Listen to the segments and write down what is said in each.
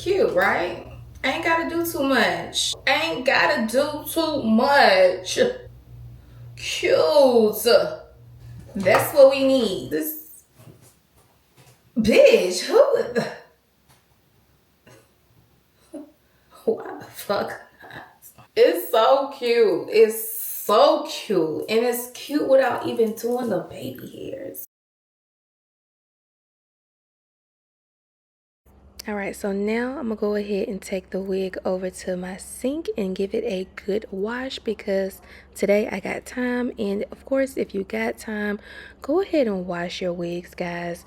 Cute, right? Ain't gotta do too much. Ain't gotta do too much. Cute. That's what we need. This bitch, who the... Why the fuck not? It's so cute. It's so cute. And it's cute without even doing the baby hairs. All right, so now I'm gonna go ahead and take the wig over to my sink and give it a good wash because today I got time. And of course, if you got time, go ahead and wash your wigs, guys.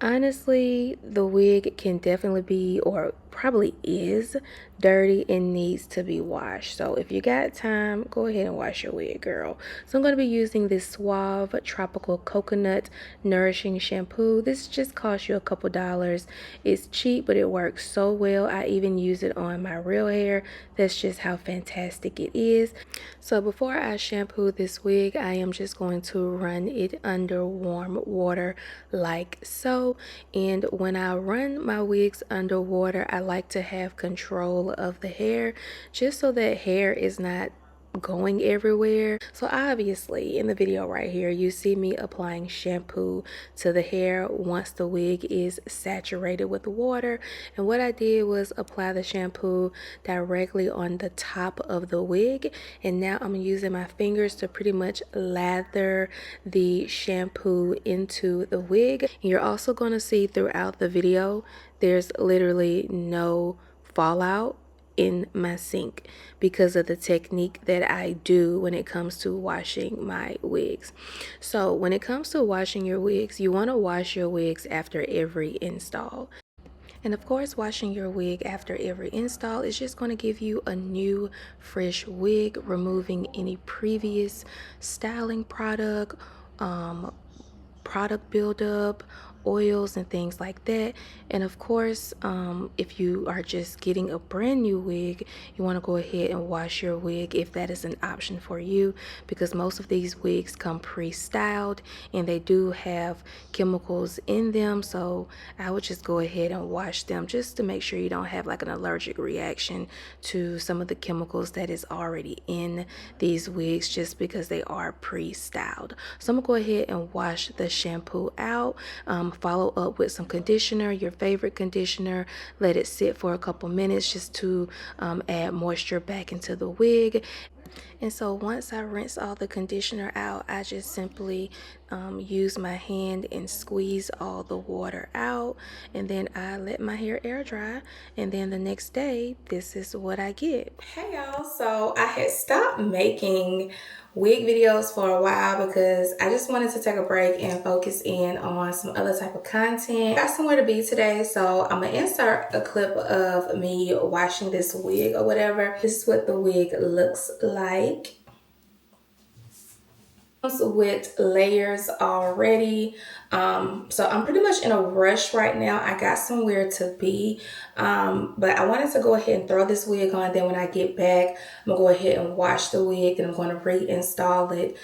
Honestly, the wig can definitely be, or probably is, dirty and needs to be washed. So if you got time, go ahead and wash your wig, girl. So I'm going to be using this Suave Tropical Coconut Nourishing Shampoo. This just costs you a couple dollars. It's cheap, but it works so well. I even use it on my real hair. That's just how fantastic it is. So before I shampoo this wig, I am just going to run it under warm water like so. And when I run my wigs under water, I like to have control of the hair just so that hair is not going everywhere. So obviously in the video right here, you see me applying shampoo to the hair once the wig is saturated with water. And what I did was apply the shampoo directly on the top of the wig. And now I'm using my fingers to pretty much lather the shampoo into the wig. You're also going to see throughout the video, there's literally no fallout in my sink because of the technique that I do when it comes to washing my wigs. So when it comes to washing your wigs, you want to wash your wigs after every install. And of course, washing your wig after every install is just going to give you a new, fresh wig, removing any previous styling product, product buildup, oils and things like that. And of course, if you are just getting a brand new wig, you want to go ahead and wash your wig if that is an option for you, because most of these wigs come pre-styled and they do have chemicals in them. So I would just go ahead and wash them just to make sure you don't have like an allergic reaction to some of the chemicals that is already in these wigs just because they are pre-styled. So I'm gonna go ahead and wash the shampoo out. Follow up with some conditioner, your favorite conditioner. Let it sit for a couple minutes just to add moisture back into the wig. And so once I rinse all the conditioner out, I just simply use my hand and squeeze all the water out, and then I let my hair air dry, and then the next day this is what I get. Hey y'all, so I had stopped making wig videos for a while because I just wanted to take a break and focus in on some other type of content. Got somewhere to be today, so I'm gonna insert a clip of me washing this wig or whatever. This is what the wig looks like. With layers already, so I'm pretty much in a rush right now. I got somewhere to be, but I wanted to go ahead and throw this wig on. Then when I get back, I'm gonna go ahead and wash the wig and I'm going to reinstall it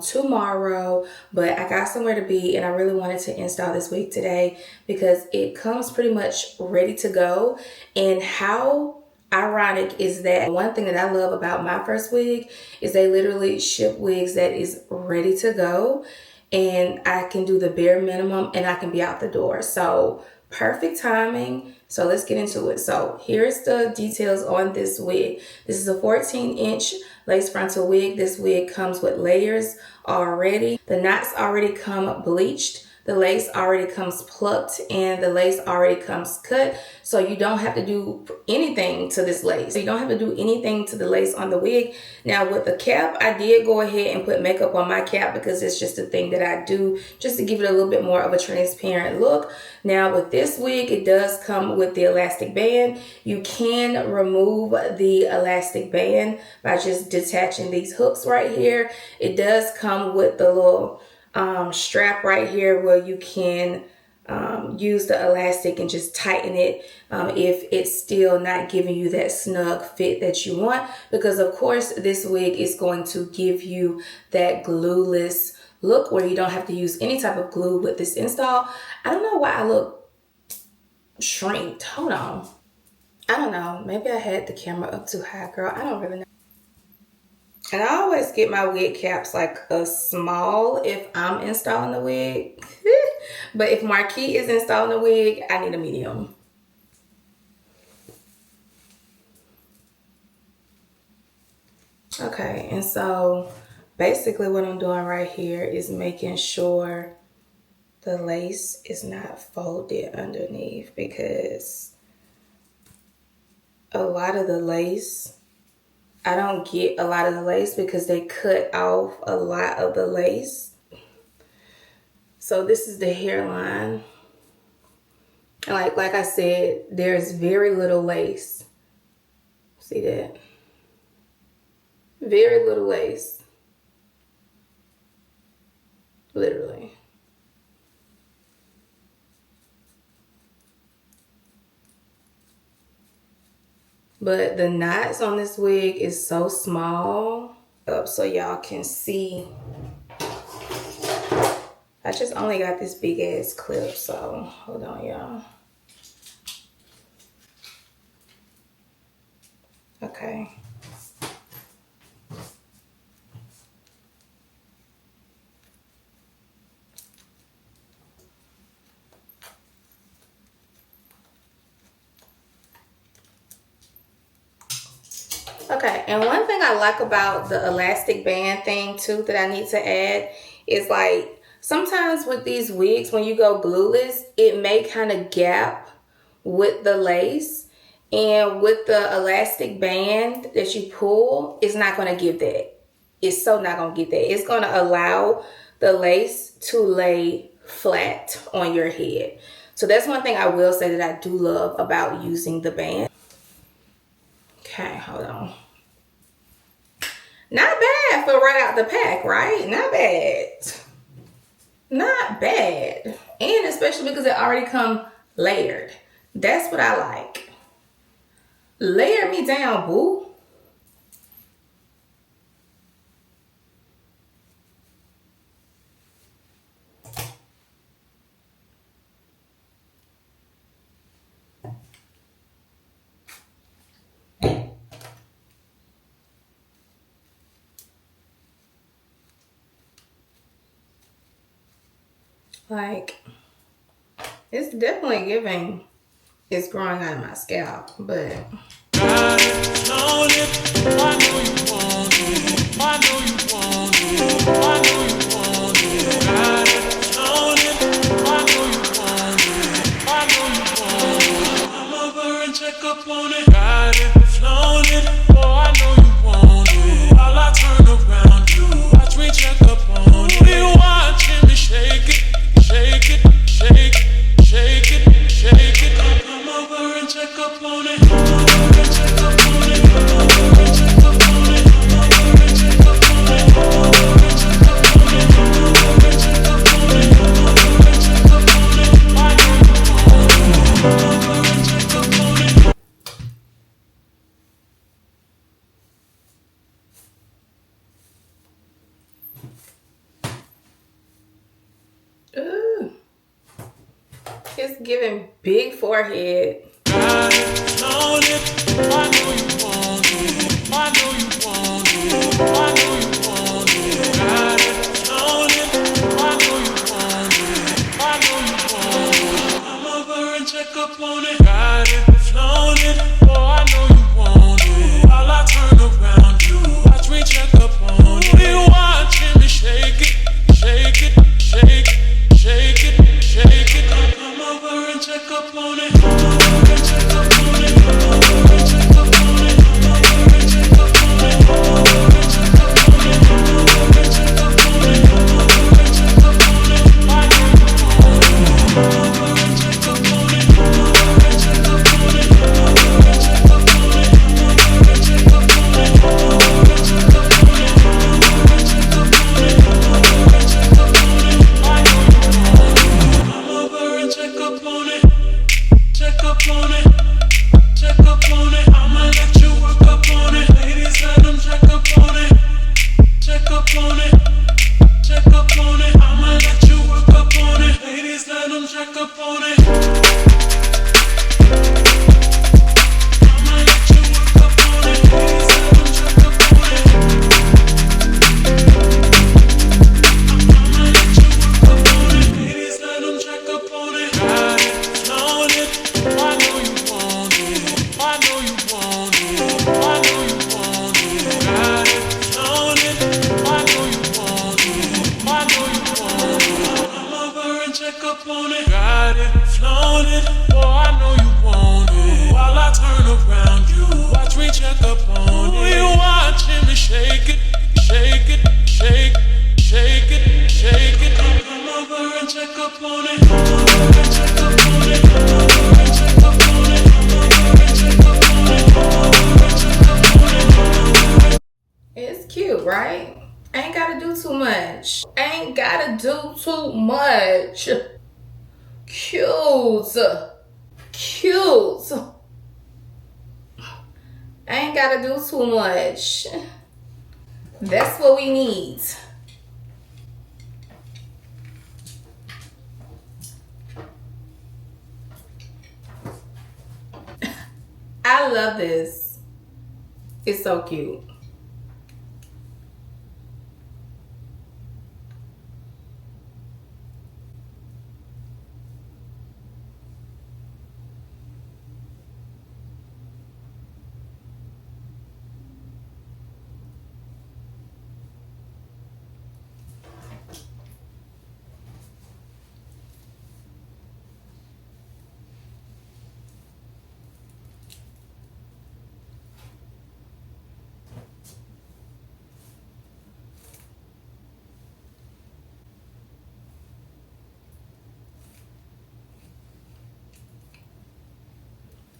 tomorrow. But I got somewhere to be and I really wanted to install this wig today because it comes pretty much ready to go. And how ironic is that one thing that I love about my first wig is they literally ship wigs that is ready to go, and I can do the bare minimum and I can be out the door. So perfect timing. So let's get into it. So here's the details on this wig. This is a 14-inch lace frontal wig. This wig comes with layers already. The knots already come bleached. The lace already comes plucked and the lace already comes cut. So you don't have to do anything to this lace. You don't have to do anything to the lace on the wig. Now with the cap, I did go ahead and put makeup on my cap because it's just a thing that I do just to give it a little bit more of a transparent look. Now with this wig, it does come with the elastic band. You can remove the elastic band by just detaching these hooks right here. It does come with the little strap right here where you can use the elastic and just tighten it if it's still not giving you that snug fit that you want, because of course this wig is going to give you that glueless look where you don't have to use any type of glue with this install. I don't know why I look shrinked. Hold on. I don't know. Maybe I had the camera up too high, girl. I don't really know. And I always get my wig caps like a small if I'm installing the wig. But if Marquis is installing the wig, I need a medium. Okay, and so basically what I'm doing right here is making sure the lace is not folded underneath, because a lot of the lace, I don't get a lot of the lace because they cut off a lot of the lace. So this is the hairline. And like I said, there's very little lace. See that? Very little lace. Literally. But the knots on this wig is so small. Up so y'all can see. I just only got this big ass clip, so hold on, y'all. Okay. Okay, and one thing I like about the elastic band thing too that I need to add is like sometimes with these wigs, when you go glueless, it may kind of gap with the lace, and with the elastic band that you pull, it's not going to give that. It's so not going to get that. It's going to allow the lace to lay flat on your head. So that's one thing I will say that I do love about using the band. Okay, hold on. Not bad for right out the pack, right? Not bad. Not bad. And especially because it already come layered. That's what I like. Layer me down, boo. Like, it's definitely giving it's growing out of my scalp, but got it, known it, I know you want it, I know you want it, I know you want it, got it, known it, I know you want it, I know you want it, I'm over and check up on it, got it, flown it, oh I know you want it, while I turn around you, watch me check up on it, you watching me shake it, shake it, shake it, shake it, shake it, come over and check up on it, come over and check up on it, come over and check up on it, come over and check up on it, come over and check up on it, come over and check up on it, come over and check up on it, I know you want it, come over and check up on it. Ooh. It's giving big forehead. Got it, known it, I know you want it, I know you want it, I know you want it. Got it, known it, I know you want it, I know you want it. Come over and check up on it. Got it, flown it, oh I know you want it. While I turn around you, watch me check up on it. You watching me shake it, shake it, shake it, shake it, shake it. Come over and check up on it. cute, right? Ain't gotta do too much. Ain't gotta do too much. Cute. Cute. Ain't gotta do too much. That's what we need. I love this. It's so cute.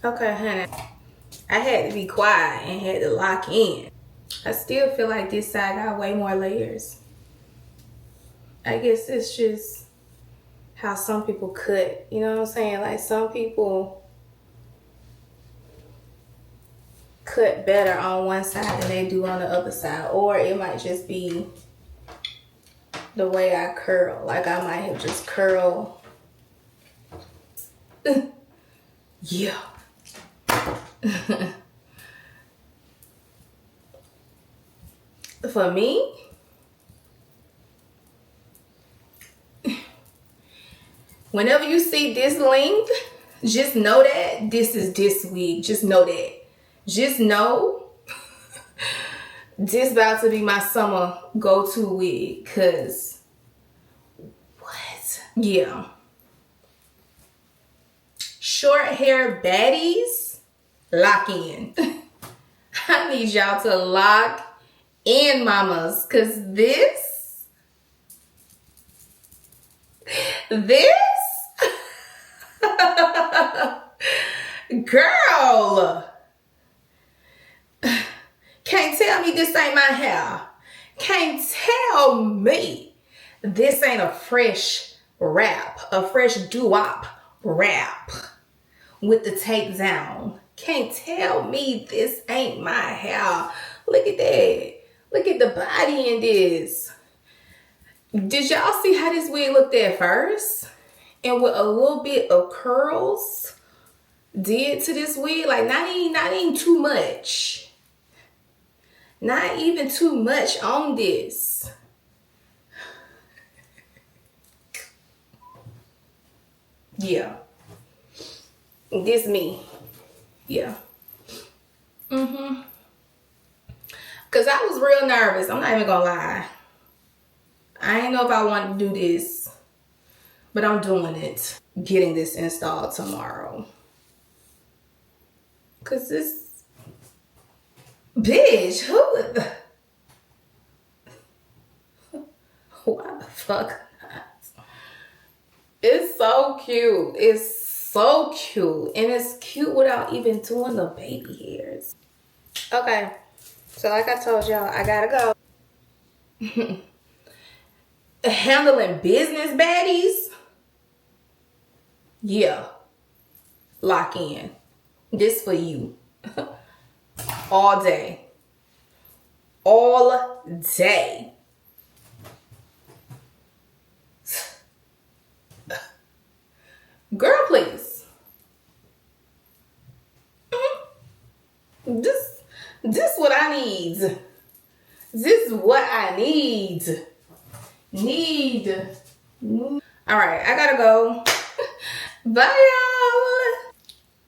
Okay, honey. I had to be quiet and had to lock in. I still feel like this side got way more layers. I guess it's just how some people cut. You know what I'm saying? Like some people cut better on one side than they do on the other side. Or it might just be the way I curl. Like I might have just curled. Yeah. For me, whenever you see this length, just know that this is this wig. Just know that. Just know this about to be my summer go-to wig. Cause what? Yeah. Short hair baddies, lock in. I need y'all to lock in, mamas, cause this girl, can't tell me this ain't my hair. Can't tell me this ain't a fresh wrap, a fresh doo-wop wrap with the takedown. Can't tell me this ain't my hair. Look at that. Look at the body in this. Did y'all see how this wig looked at first? And with a little bit of curls did to this wig, like not even too much. Not even too much on this. Yeah. This me. Yeah. Cause I was real nervous. I'm not even gonna lie. I ain't know if I wanted to do this, but I'm doing it. Getting this installed tomorrow. Cause this bitch, why the fuck not? It's so cute. It's so cute. And it's cute without even doing the baby hairs. Okay. So like I told y'all, I gotta go. Handling business baddies. Yeah. Lock in. This for you. All day. All day. Girl, please. This what I need. This is what I need. All right, I gotta go. Bye, y'all.